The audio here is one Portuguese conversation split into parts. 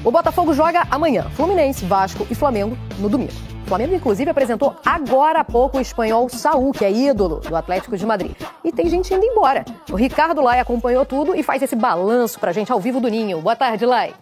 O Botafogo joga amanhã. Fluminense, Vasco e Flamengo no domingo. O Flamengo, inclusive, apresentou agora há pouco o espanhol Saúl, que é ídolo do Atlético de Madrid. E tem gente indo embora. O Ricardo Lai acompanhou tudo e faz esse balanço pra gente ao vivo do Ninho. Boa tarde, Lai.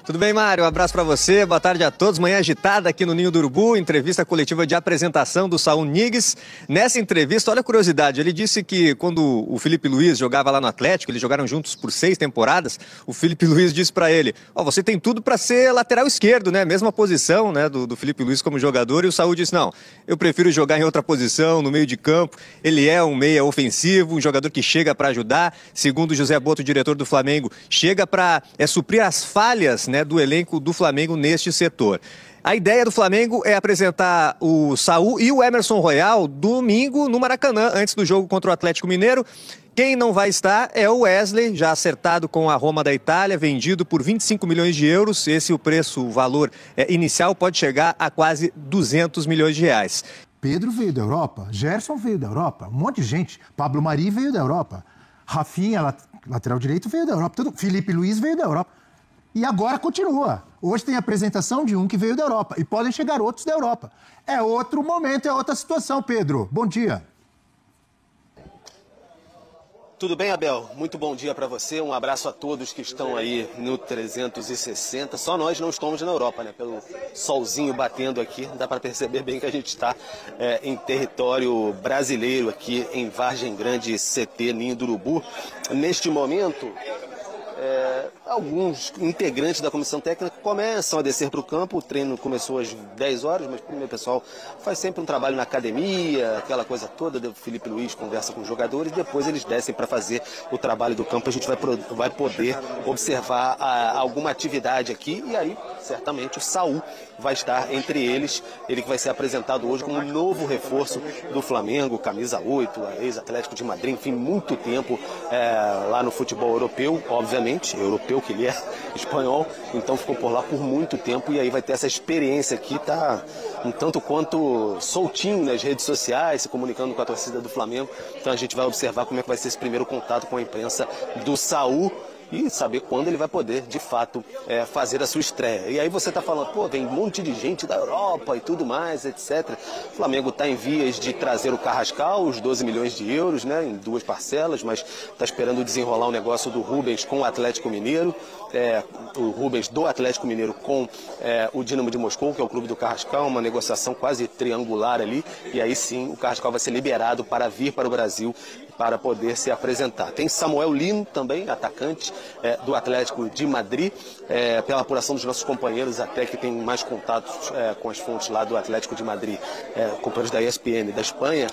Tudo bem, Mário? Um abraço para você, boa tarde a todos. Manhã agitada aqui no Ninho do Urubu, entrevista coletiva de apresentação do Saúl Ñíguez. Nessa entrevista, olha a curiosidade, ele disse que quando o Filipe Luís jogava lá no Atlético, eles jogaram juntos por 6 temporadas, o Filipe Luís disse para ele, você tem tudo para ser lateral esquerdo, né? Mesma posição, né, do Filipe Luís como jogador, e o Saúl disse, não, eu prefiro jogar em outra posição, no meio de campo. Ele é um meia ofensivo, um jogador que chega para ajudar, segundo o José Boto, diretor do Flamengo, chega para suprir as falhas, né, do elenco do Flamengo neste setor. A ideia do Flamengo é apresentar o Saúl e o Emerson Royal domingo no Maracanã, antes do jogo contra o Atlético Mineiro. Quem não vai estar é o Wesley, já acertado com a Roma da Itália, vendido por 25 milhões de euros. Esse é o preço, o valor inicial, pode chegar a quase 200 milhões de reais. Pedro veio da Europa, Gerson veio da Europa, um monte de gente. Pablo Mari veio da Europa, Rafinha, lateral direito, veio da Europa, Filipe Luís veio da Europa. E agora continua. Hoje tem a apresentação de um que veio da Europa. E podem chegar outros da Europa. É outro momento, é outra situação, Pedro. Bom dia. Tudo bem, Abel? Muito bom dia para você. Um abraço a todos que estão aí no 360. Só nós não estamos na Europa, né? Pelo solzinho batendo aqui, dá para perceber bem que a gente está em território brasileiro aqui em Vargem Grande, CT Ninho do Urubu. Neste momento... alguns integrantes da comissão técnica começam a descer para o campo. O treino começou às 10 horas, mas primeiro o pessoal faz sempre um trabalho na academia, aquela coisa toda. O Filipe Luís conversa com os jogadores, depois eles descem para fazer o trabalho do campo. A gente vai poder observar alguma atividade aqui e aí certamente o Saúl vai estar entre eles. Ele que vai ser apresentado hoje como um novo reforço do Flamengo, camisa 8, ex-Atlético de Madrid, enfim, muito tempo lá no futebol europeu, obviamente, europeu que ele é, espanhol, então ficou por lá por muito tempo e aí vai ter essa experiência aqui, tá um tanto quanto soltinho nas redes sociais, se comunicando com a torcida do Flamengo. Então a gente vai observar como é que vai ser esse primeiro contato com a imprensa do Saúl e saber quando ele vai poder, de fato, fazer a sua estreia. E aí você está falando, pô, vem um monte de gente da Europa e tudo mais, etc. O Flamengo está em vias de trazer o Carrascal, os 12 milhões de euros, né, em 2 parcelas, mas está esperando desenrolar o negócio do Rubens com o Atlético Mineiro, o Rubens do Atlético Mineiro com o Dinamo de Moscou, que é o clube do Carrascal, uma negociação quase triangular ali, e aí sim o Carrascal vai ser liberado para vir para o Brasil para poder se apresentar. Tem Samuel Lino também, atacante do Atlético de Madrid, pela apuração dos nossos companheiros, até que tem mais contatos com as fontes lá do Atlético de Madrid, companheiros da ESPN da Espanha,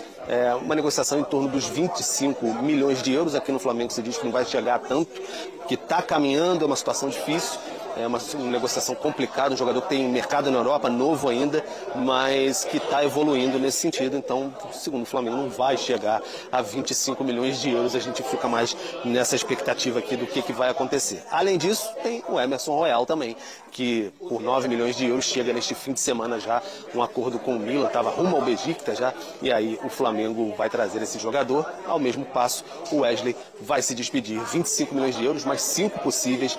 uma negociação em torno dos 25 milhões de euros. Aqui no Flamengo se diz que não vai chegar a tanto, que está caminhando, é uma situação difícil. É uma negociação complicada, um jogador que tem mercado na Europa, novo ainda, mas que está evoluindo nesse sentido. Então, segundo o Flamengo, não vai chegar a 25 milhões de euros. A gente fica mais nessa expectativa aqui do que vai acontecer. Além disso, tem o Emerson Royal também, que por 9 milhões de euros chega neste fim de semana já, um acordo com o Milan, estava rumo ao Besiktas já, e aí o Flamengo vai trazer esse jogador. Ao mesmo passo, o Wesley vai se despedir. 25 milhões de euros, mais 5 possíveis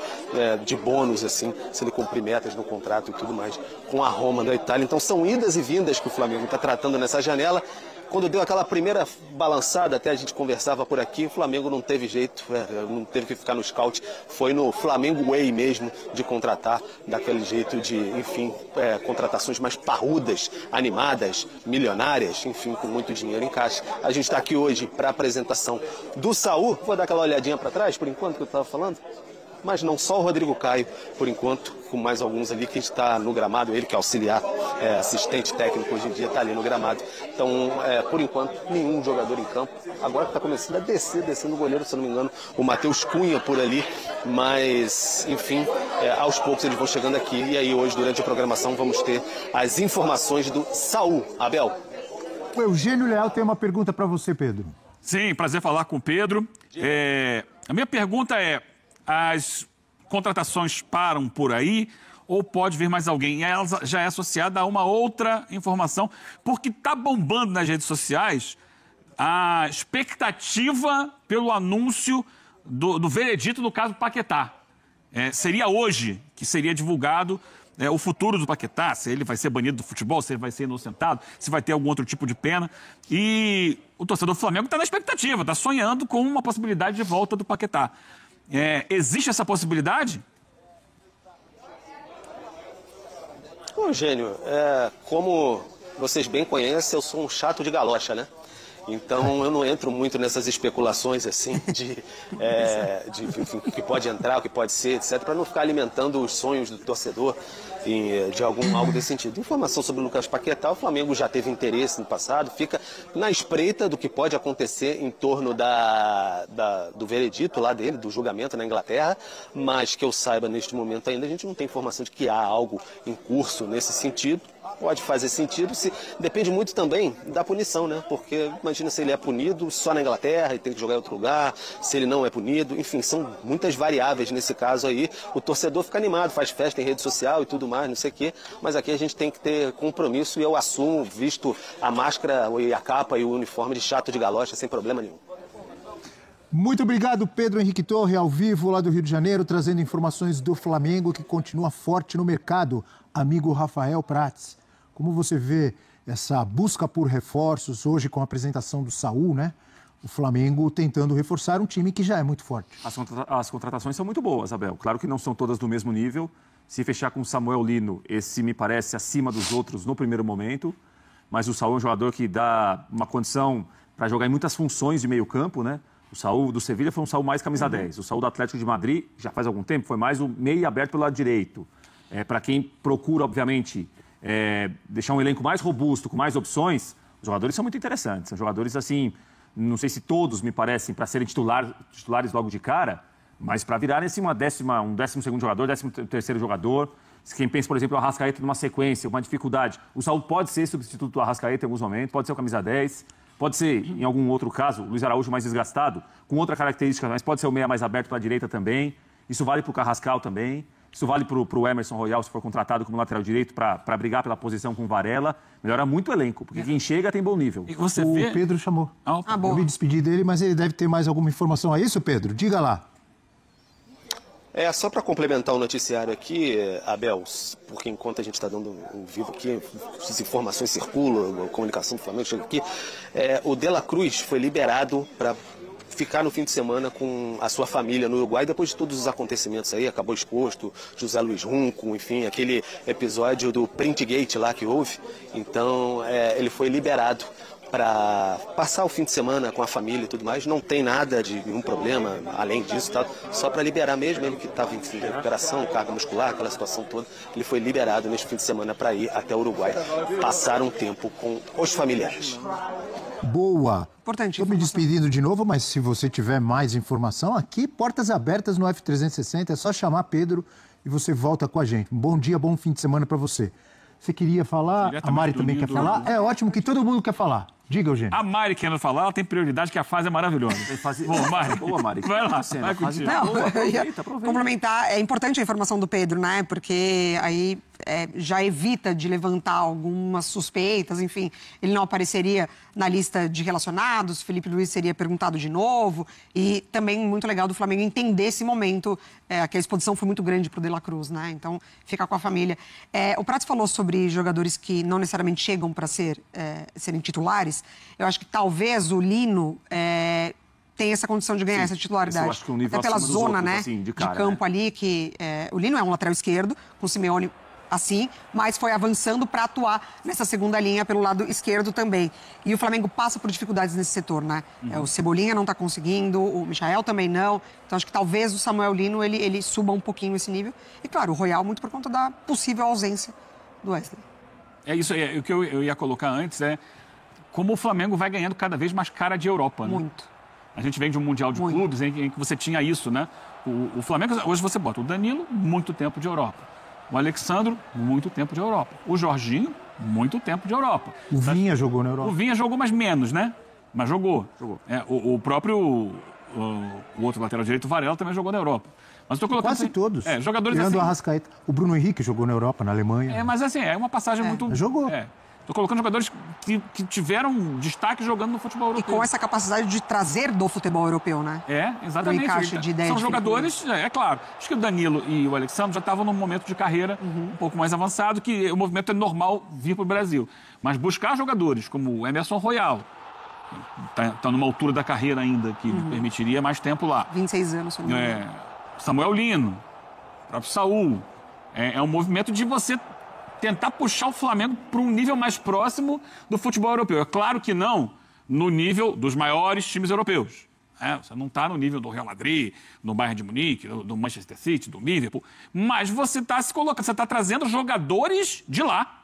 de bônus, assim, se ele cumprir metas no contrato e tudo mais, com a Roma da Itália. Então são idas e vindas que o Flamengo está tratando nessa janela. Quando deu aquela primeira balançada, até a gente conversava por aqui, o Flamengo não teve jeito, não teve que ficar no scout, foi no Flamengo Way mesmo de contratar, daquele jeito de, enfim, contratações mais parrudas, animadas, milionárias, enfim, com muito dinheiro em caixa. A gente está aqui hoje para a apresentação do Saúl. Vou dar aquela olhadinha para trás, por enquanto, que eu estava falando. Mas não só o Rodrigo Caio, por enquanto, com mais alguns ali que está no gramado, ele que é auxiliar, assistente técnico hoje em dia, está ali no gramado. Então, por enquanto, nenhum jogador em campo. Agora que está começando a descendo o goleiro, se não me engano, o Matheus Cunha por ali, mas, enfim, aos poucos eles vão chegando aqui. E aí hoje, durante a programação, vamos ter as informações do Saúl. Abel. O Eugênio Leal tem uma pergunta para você, Pedro. Sim, prazer falar com o Pedro. A minha pergunta é: as contratações param por aí ou pode vir mais alguém? E ela já é associada a uma outra informação, porque está bombando nas redes sociais a expectativa pelo anúncio do veredito do caso Paquetá. seria hoje que seria divulgado o futuro do Paquetá, se ele vai ser banido do futebol, se ele vai ser inocentado, se vai ter algum outro tipo de pena. E o torcedor do Flamengo está na expectativa, está sonhando com uma possibilidade de volta do Paquetá. Existe essa possibilidade? Ô, Eugênio, como vocês bem conhecem, eu sou um chato de galocha, né? Então eu não entro muito nessas especulações assim de o que pode entrar, o que pode ser, etc., para não ficar alimentando os sonhos do torcedor de algo desse sentido. Informação sobre o Lucas Paquetá, o Flamengo já teve interesse no passado, fica na espreita do que pode acontecer em torno do veredito lá dele, do julgamento na Inglaterra, mas que eu saiba neste momento ainda a gente não tem informação de que há algo em curso nesse sentido. Pode fazer sentido, depende muito também da punição, né? Porque imagina se ele é punido só na Inglaterra e tem que jogar em outro lugar, se ele não é punido, enfim, são muitas variáveis nesse caso aí. O torcedor fica animado, faz festa em rede social e tudo mais, não sei o quê, mas aqui a gente tem que ter compromisso e eu assumo, visto a máscara e a capa e o uniforme de chato de galocha, sem problema nenhum. Muito obrigado, Pedro Henrique Torre, ao vivo lá do Rio de Janeiro, trazendo informações do Flamengo, que continua forte no mercado. Amigo Rafael Prats, como você vê essa busca por reforços hoje com a apresentação do Saúl, né? O Flamengo tentando reforçar um time que já é muito forte. As contratações são muito boas, Abel. Claro que não são todas do mesmo nível. Se fechar com o Samuel Lino, esse me parece acima dos outros no primeiro momento. Mas o Saúl é um jogador que dá uma condição para jogar em muitas funções de meio campo, né? O Saúl do Sevilha foi um Saúl mais camisa 10. O Saúl do Atlético de Madrid, já faz algum tempo, foi mais o meio aberto pelo lado direito. Para quem procura, obviamente, deixar um elenco mais robusto, com mais opções, os jogadores são muito interessantes. São jogadores, assim, não sei se todos me parecem para serem titulares logo de cara, mas para virarem assim, um 12º jogador, 13º jogador. Quem pensa, por exemplo, o Arrascaeta numa sequência, uma dificuldade. O Saúl pode ser substituto do Arrascaeta em alguns momentos, pode ser o camisa 10, pode ser, em algum outro caso, o Luiz Araújo mais desgastado, com outra característica, mas pode ser o meia mais aberto para a direita também. Isso vale para o Carrascal também. Isso vale para o Emerson Royal, se for contratado como lateral direito, para brigar pela posição com o Varela. Melhora muito o elenco, porque quem chega tem bom nível. E você O vê... Pedro chamou. Eu me despedi dele, mas ele deve ter mais alguma informação. É isso, Pedro? Diga lá. Só para complementar o noticiário aqui, Abel, porque enquanto a gente está dando um vivo aqui, as informações circulam, a comunicação do Flamengo chega aqui, o De La Cruz foi liberado para ficar no fim de semana com a sua família no Uruguai, depois de todos os acontecimentos aí, acabou exposto, José Luiz Runco, enfim, aquele episódio do Printgate lá que houve, então ele foi liberado para passar o fim de semana com a família e tudo mais. Não tem nada de nenhum problema além disso, tá? Só para liberar mesmo, ele que estava em recuperação, carga muscular, aquela situação toda, ele foi liberado neste fim de semana para ir até o Uruguai, passar um tempo com os familiares. Boa. Importante. Estou me despedindo de novo, mas se você tiver mais informação, aqui, portas abertas no F360, é só chamar Pedro e você volta com a gente. Um bom dia, bom fim de semana para você. Você queria falar? A Mari também quer falar? É ótimo que todo mundo quer falar. Diga, Eugênio. A Mari querendo falar, ela tem prioridade, que a fase é maravilhosa. Boa, Mari. Boa, Mari. Vai lá, vai contigo. Aproveita. Complementar, é importante a informação do Pedro, né? Porque aí já evita de levantar algumas suspeitas, enfim. Ele não apareceria na lista de relacionados, Felipe Luiz seria perguntado de novo. E também muito legal do Flamengo entender esse momento, que a exposição foi muito grande para o De La Cruz, né? Então, fica com a família. O Prats falou sobre jogadores que não necessariamente chegam para serem titulares. Eu acho que talvez o Lino tem essa condição de ganhar essa titularidade. Eu acho que um nível até pela zona, outros, né, assim, de campo, né? Ali, que o Lino é um lateral esquerdo, com o Simeone assim, mas foi avançando para atuar nessa segunda linha pelo lado esquerdo também. E o Flamengo passa por dificuldades nesse setor, né? O Cebolinha não está conseguindo, o Michael também não. Então acho que talvez o Samuel Lino ele suba um pouquinho esse nível. E claro, o Royal muito por conta da possível ausência do Wesley. É isso aí. O que eu ia colocar antes como o Flamengo vai ganhando cada vez mais cara de Europa, né? Muito. A gente vem de um Mundial de Clubes em que você tinha isso, né? O Flamengo, hoje você bota o Danilo, muito tempo de Europa. O Alexandro, muito tempo de Europa. O Jorginho, muito tempo de Europa. O Vinha jogou na Europa. O Vinha jogou, mas menos, né? Mas jogou. O próprio o outro lateral direito, o Varela, também jogou na Europa. Mas estou colocando quase todos. Jogadores tirando assim. o Arrascaeta. O Bruno Henrique jogou na Europa, na Alemanha. Mas assim, é uma passagem muito... Jogou. Estou colocando jogadores que tiveram destaque jogando no futebol europeu. E com essa capacidade de trazer do futebol europeu, né? Exatamente. Do encaixe de ideias. São jogadores, é claro. Acho que o Danilo e o Alexandre já estavam num momento de carreira um pouco mais avançado, que o movimento é normal vir para o Brasil. Mas buscar jogadores como o Emerson Royal, está numa altura da carreira ainda, que permitiria mais tempo lá. 26 anos, se não me engano. Samuel Lino, o próprio Saúl. É um movimento de você tentar puxar o Flamengo para um nível mais próximo do futebol europeu. É claro que não no nível dos maiores times europeus. Você não está no nível do Real Madrid, do Bayern de Munique, do Manchester City, do Liverpool. Mas você está se colocando, você está trazendo jogadores de lá.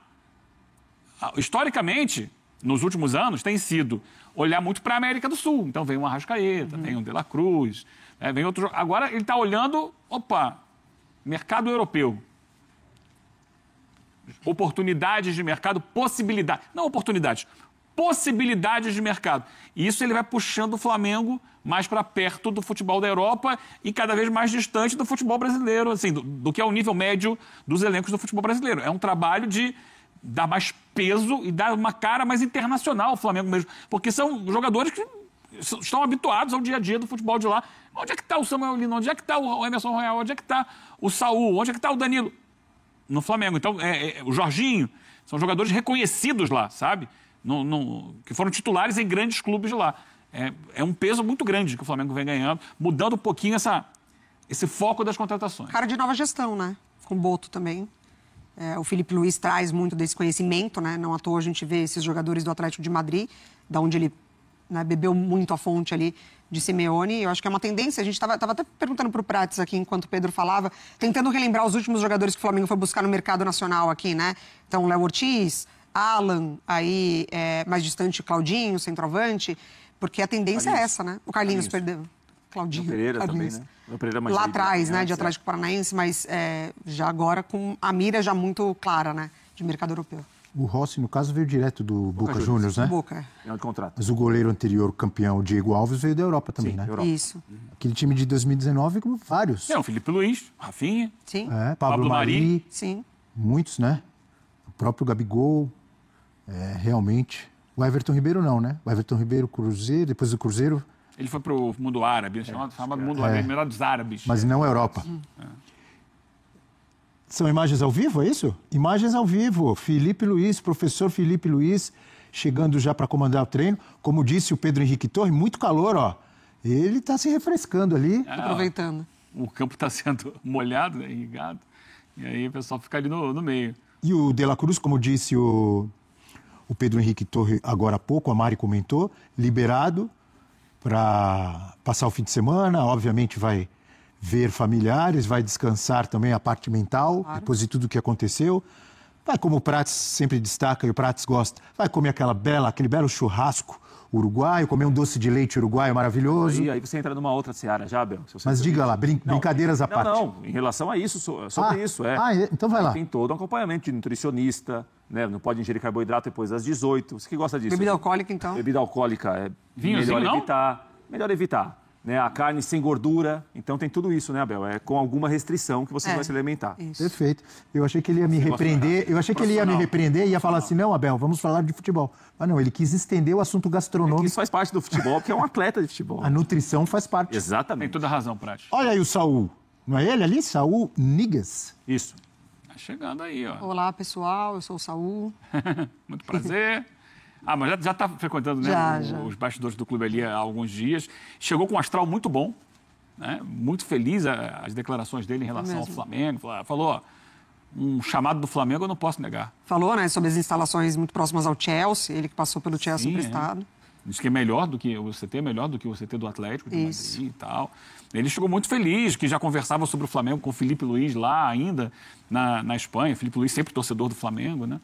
Historicamente, nos últimos anos, tem sido olhar muito para a América do Sul. Então vem um Arrascaeta, vem um De La Cruz, vem outro. Agora ele está olhando, mercado europeu. Oportunidades de mercado, possibilidades. Não oportunidades, possibilidades de mercado. E isso ele vai puxando o Flamengo mais para perto do futebol da Europa e cada vez mais distante do futebol brasileiro, assim, do que é o nível médio dos elencos do futebol brasileiro. É um trabalho de dar mais peso e dar uma cara mais internacional ao Flamengo mesmo. Porque são jogadores que estão habituados ao dia a dia do futebol de lá. Onde é que está o Samuel Lino? Onde é que está o Emerson Royal? Onde é que está o Saúl? Onde é que está o Danilo? No Flamengo. Então, o Jorginho, são jogadores reconhecidos lá, sabe? Que foram titulares em grandes clubes de lá. É um peso muito grande que o Flamengo vem ganhando, mudando um pouquinho esse foco das contratações. Cara de nova gestão, né? Com o Boto também. O Filipe Luís traz muito desse conhecimento, né? Não à toa a gente vê esses jogadores do Atlético de Madrid, da onde ele bebeu muito a fonte ali de Simeone. Eu acho que é uma tendência. A gente estava até perguntando para o Prates aqui, enquanto o Pedro falava, tentando relembrar os últimos jogadores que o Flamengo foi buscar no mercado nacional aqui, né? Então, Léo Ortiz, Alan, aí mais distante, Claudinho, centroavante, porque a tendência é essa, né? O Carlinhos perdeu. Claudinho. Pereira Carlinhos. também, né? Pereira mais lá atrás, né? De Atlético Paranaense, mas já agora com a mira já muito clara, né? De mercado europeu. O Rossi, no caso, veio direto do Boca Juniors, né? Boca. É de contrato. Mas o goleiro anterior, campeão, o Diego Alves, veio da Europa também, né? Europa. Isso. Aquele time de 2019, como vários. O Filipe Luís, Rafinha. Sim. Pablo Mari. Sim. Muitos, né? O próprio Gabigol. Realmente. O Everton Ribeiro não, né? O Everton Ribeiro, Cruzeiro, depois do Cruzeiro... Ele foi para o mundo árabe, chamado mundo árabe, melhor dos árabes. Mas não Europa. São imagens ao vivo, é isso? Imagens ao vivo. Filipe Luís, professor Filipe Luís, chegando já para comandar o treino. Como disse o Pedro Henrique Torre, muito calor, ó. Ele está se refrescando ali. Aproveitando. O campo está sendo molhado, irrigado. E aí o pessoal fica ali no meio. E o De La Cruz, como disse o Pedro Henrique Torre agora há pouco, a Mari comentou, liberado para passar o fim de semana. Obviamente vai ver familiares, vai descansar também a parte mental, depois de tudo o que aconteceu. Vai, como o Prates sempre destaca e o Prates gosta, vai comer aquele belo churrasco uruguaio, comer um doce de leite uruguaio maravilhoso. Aí você entra numa outra seara já, Bel. Mas diga lá, brincadeiras à parte. Não, em relação a isso, sobre isso. Então vai lá. Tem todo um acompanhamento de nutricionista, né? Não pode ingerir carboidrato depois das 18. Você que gosta disso? Bebida alcoólica, então? Bebida alcoólica é Vinhozinho, melhor evitar. Né? A carne sem gordura, então tem tudo isso, né, Abel? É com alguma restrição que você vai se alimentar. Isso. Perfeito. Eu achei que ele ia me repreender. Eu achei que ele ia me repreender e ia falar assim, não, Abel, vamos falar de futebol. Mas não, ele quis estender o assunto gastronômico. Isso faz parte do futebol, porque é um atleta de futebol. A nutrição faz parte. Exatamente. Tem toda a razão, Prati. Olha aí o Saúl. Não é ele ali? Saúl Niguez. Isso. Tá chegando aí, ó. Olá, pessoal. Eu sou o Saúl. Muito prazer. Mas já está frequentando, né, os bastidores do clube ali há alguns dias. Chegou com um astral muito bom, né? Muito feliz as declarações dele em relação ao Flamengo. Falou, ó, um chamado do Flamengo eu não posso negar. Falou, né, sobre as instalações muito próximas ao Chelsea, ele que passou pelo Chelsea emprestado. Diz que é melhor do que o CT, melhor do que o CT do Atlético de Madrid e tal. Ele chegou muito feliz, que já conversava sobre o Flamengo com o Filipe Luís lá ainda na Espanha. Filipe Luís sempre torcedor do Flamengo, né?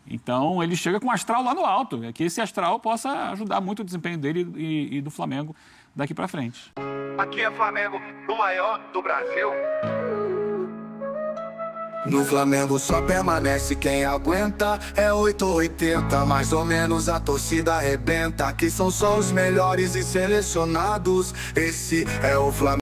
Então, ele chega com um astral lá no alto, que esse astral possa ajudar muito o desempenho dele e do Flamengo daqui para frente. Aqui é Flamengo, o maior do Brasil. No Flamengo só permanece quem aguenta. É 880, mais ou menos a torcida arrebenta. Aqui são só os melhores e selecionados. Esse é o Flamengo.